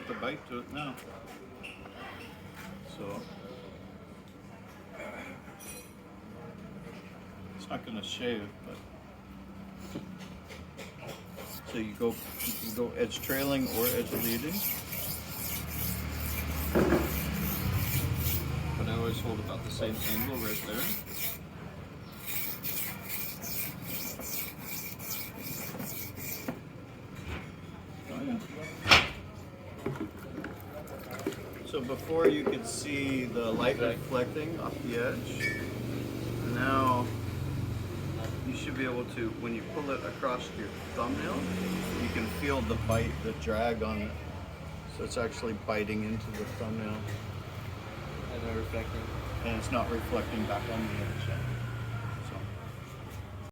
put the bite to it now. So it's not going to shave, but so you can go edge trailing or edge leading. But I always hold about the same angle right there. So before you could see the light reflecting off the edge. Now you should be able to, when you pull it across your thumbnail, you can feel the bite, the drag on it. So it's actually biting into the thumbnail. And not reflecting. And it's not reflecting back on the edge.